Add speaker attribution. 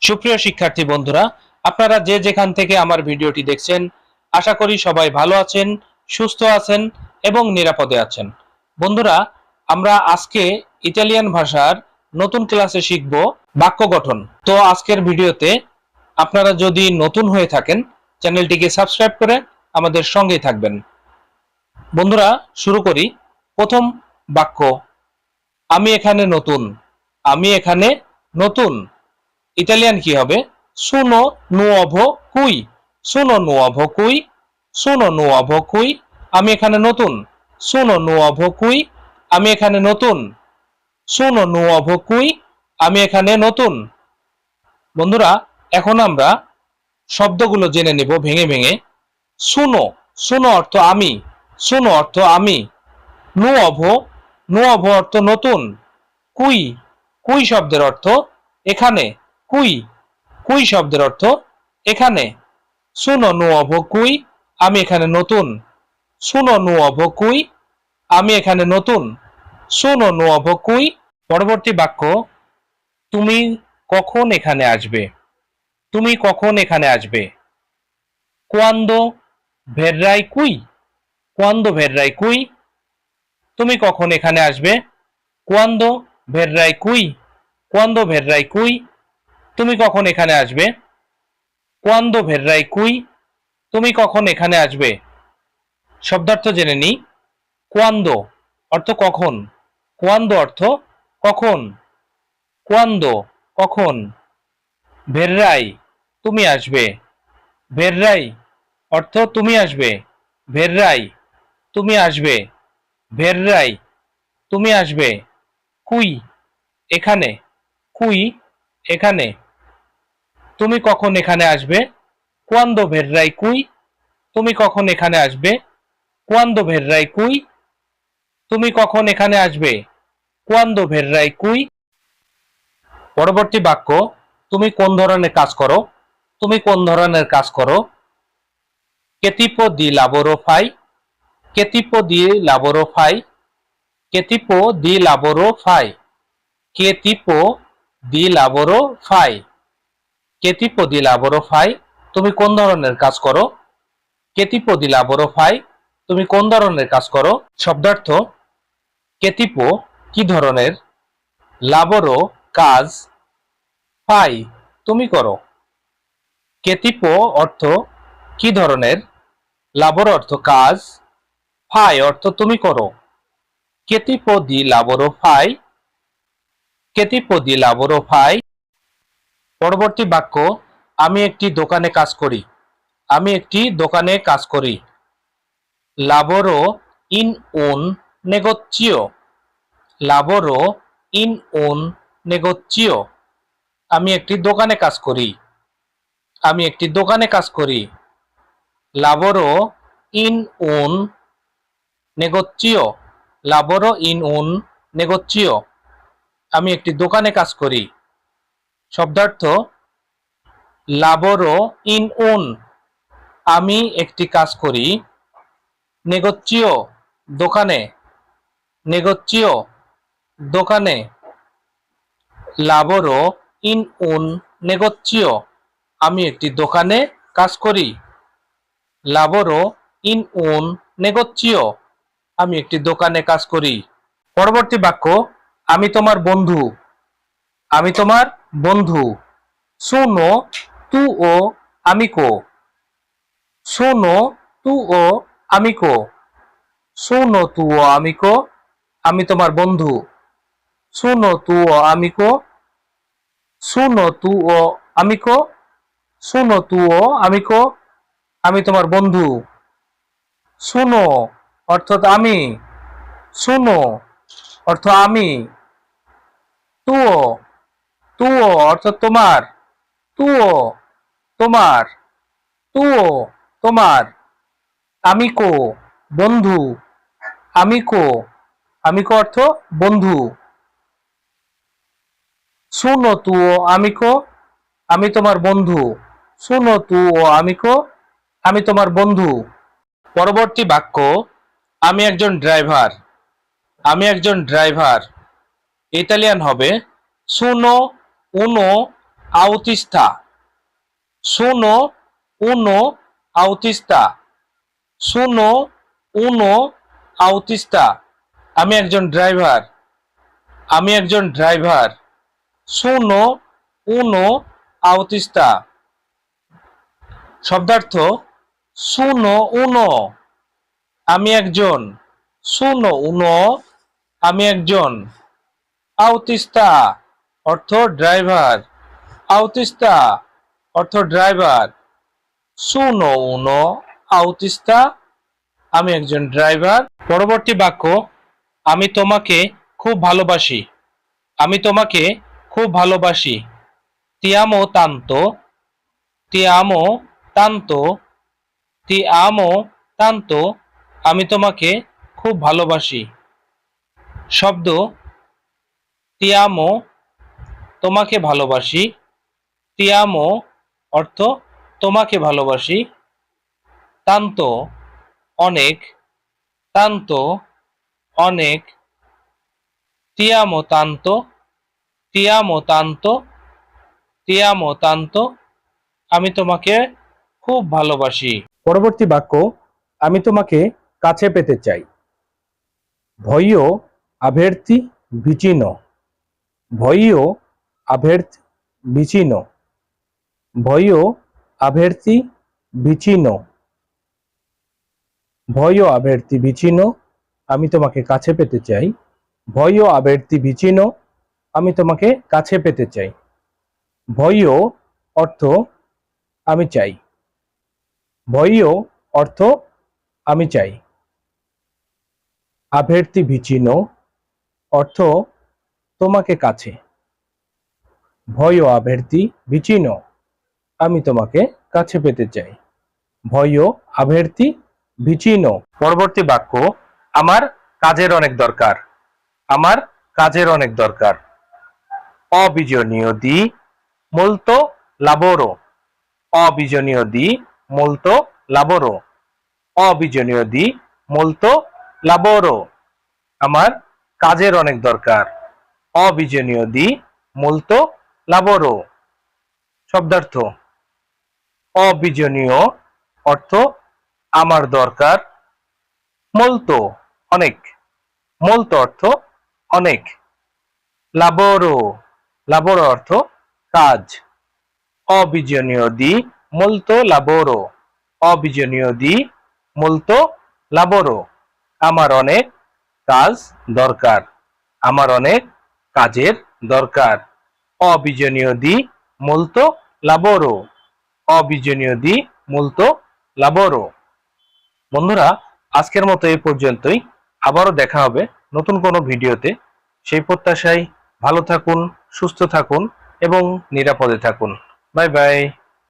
Speaker 1: সুপ্রিয় শিক্ষার্থী বন্ধুরা, আপনারা যে যেখান থেকে আমার ভিডিওটি দেখছেন, আশা করি সবাই ভালো আছেন, সুস্থ আছেন এবং নিরাপদে আছেন। বন্ধুরা, আমরা আজকে ইতালিয়ান ভাষার নতুন ক্লাসে শিখব বাক্য গঠন। তো আজকের ভিডিওতে আপনারা যদি নতুন হয়ে থাকেন, চ্যানেলটিকে সাবস্ক্রাইব করে আমাদের সঙ্গেই থাকবেন। বন্ধুরা, শুরু করি। প্রথম বাক্য, আমি এখানে নতুন। আমি এখানে নতুন ইতালিয়ান কি হবে? সোনো nuovo qui। সোনো nuovo qui। সোনো nuovo qui। আমি এখানে নতুন। সোনো nuovo qui। আমি এখানে নতুন। সোনো nuovo qui। আমি এখানে নতুন। বন্ধুরা, এখন আমরা শব্দগুলো জেনে নেব ভেঙে ভেঙে। সোনো, সোনো অর্থ আমি। সোনো অর্থ আমি। nuovo, nuovo অর্থ নতুন। qui, qui শব্দের অর্থ এখানে। qui, qui শব্দের অর্থ এখানে। সোনো nuovo qui। আমি এখানে নতুন। সোনো nuovo qui। আমি এখানে নতুন। সোনো nuovo qui। পরবর্তী বাক্য, তুমি কখন এখানে আসবে? তুমি কখন এখানে আসবে? quando verrai qui। quando verrai qui। তুমি কখন এখানে আসবে? quando verrai qui। quando verrai qui। তুমি কখন এখানে আসবে? quando verrai qui। তুমি কখন এখানে আসবে? শব্দার্থ জেনে নিই। quando অর্থ কখন। quando অর্থ কখন। quando কখন। verrai তুমি আসবে। verrai অর্থ তুমি আসবে। verrai তুমি আসবে। verrai তুমি আসবে। qui এখানে। qui এখানে। তুমি কখন এখানে আসবে? quando verrai qui। তুমি কখন এখানে আসবে? quando verrai qui। তুমি কখন এখানে আসবে? quando verrai qui। পরবর্তী বাক্য, তুমি কোন ধরনের কাজ করো? তুমি কোন ধরনের কাজ করো? che tipo di lavoro fai। che tipo di lavoro fai। che tipo di lavoro fai। che tipo di lavoro fai। che tipo di lavoro fai। তুমি কোন ধরনের কাজ করো? che tipo di lavoro fai। তুমি কোন ধরনের কাজ করো? শব্দার্থ, che tipo কি ধরনের, lavoro কাজ, fai তুমি করো। che tipo অর্থ কি ধরনের, lavoro অর্থ কাজ, fai অর্থ তুমি করো। che tipo di lavoro fai। che tipo di lavoro fai। পরবর্তী বাক্য, আমি একটি দোকানে কাজ করি। আমি একটি দোকানে কাজ করি। lavoro in un negozio। lavoro in un negozio। আমি একটি দোকানে কাজ করি। আমি একটি দোকানে কাজ করি। lavoro in un negozio। lavoro in un negozio। আমি একটি দোকানে কাজ করি। শব্দার্থ, lavoro in un আমি একটি কাজ করি, negozio দোকানে। negozio দোকানে। lavoro in un negozio আমি একটি দোকানে কাজ করি। lavoro in un negozio আমি একটি দোকানে কাজ করি। পরবর্তী বাক্য, আমি তোমার বন্ধু। আমি তোমার বন্ধু। sono tuo amico। sono tuo amico। sono tuo amico আমি তোমার বন্ধু। sono tuo amico। sono tuo amico। sono tuo amico আমি তোমার বন্ধু। sono অর্থাৎ আমি। sono অর্থ আমি। tuo, tuo অর্থাৎ তোমার। tuo তোমার। tuo তোমার। amico বন্ধু। amico, amico অর্থ বন্ধু। sono tuo amico আমি তোমার বন্ধু। sono tuo amico আমি তোমার বন্ধু। পরবর্তী বাক্য, আমি একজন ড্রাইভার। আমি একজন ড্রাইভার ইতালিয়ান হবে sono uno autista. Sono uno autista. Sono uno autista. আমি একজন ড্রাইভার। আমি একজন ড্রাইভার। Sono uno autista. শব্দার্থ sono uno, আমি একজন। sono uno, আমি একজন। autista অর্থ ড্রাইভার। autista অর্থ ড্রাইভার। sono uno autista, আমি একজন ড্রাইভার। পরবর্তী বাক্য, আমি তোমাকে খুব ভালোবাসি। আমি তোমাকে খুব ভালোবাসি। ti amo tanto. ti amo tanto. ti amo tanto, আমি তোমাকে খুব ভালোবাসি। শব্দ ti amo, তোমাকে ভালোবাসি। ti amo অর্থ তোমাকে ভালোবাসি। tanto অনেক। tanto অনেক। ti amo tanto. ti amo tanto. ti amo tanto, আমি তোমাকে খুব ভালোবাসি। পরবর্তী বাক্য, আমি তোমাকে কাছে পেতে চাই। voglio averti vicino. voglio averti vicino. voglio averti vicino. voglio averti vicino, আমি তোমাকে কাছে পেতে চাই। voglio averti vicino, আমি তোমাকে কাছে পেতে চাই। voglio অর্থ আমি চাই। voglio অর্থ আমি চাই। averti vicino অর্থ তোমাকে কাছে। voglio averti vicino, আমি তোমাকে কাছে পেতে চাই। voglio averti vicino। পরবর্তী বাক্য, আমার কাজের অনেক দরকার। আমার কাজের অনেক দরকার। ho bisogno di molto lavoro. ho bisogno di molto lavoro. ho bisogno di molto lavoro, আমার কাজের অনেক দরকার। ho bisogno di molto lavoro। শব্দার্থ ho bisogno অর্থ আমার দরকার। molto অনেক। molto অর্থ অনেক। lavoro lavoro অর্থ কাজ। ho bisogno di molto lavoro. ho bisogno di molto lavoro, আমার অনেক কাজ দরকার। আমার অনেক কাজের দরকার। ho bisogno di molto lavoro. ho bisogno di molto lavoro। বন্ধুরা, আজকের মতো এই পর্যন্তই। আবারও দেখা হবে নতুন কোনো ভিডিওতে। সেই প্রত্যাশায় ভালো থাকুন, সুস্থ থাকুন এবং নিরাপদে থাকুন। Bye bye.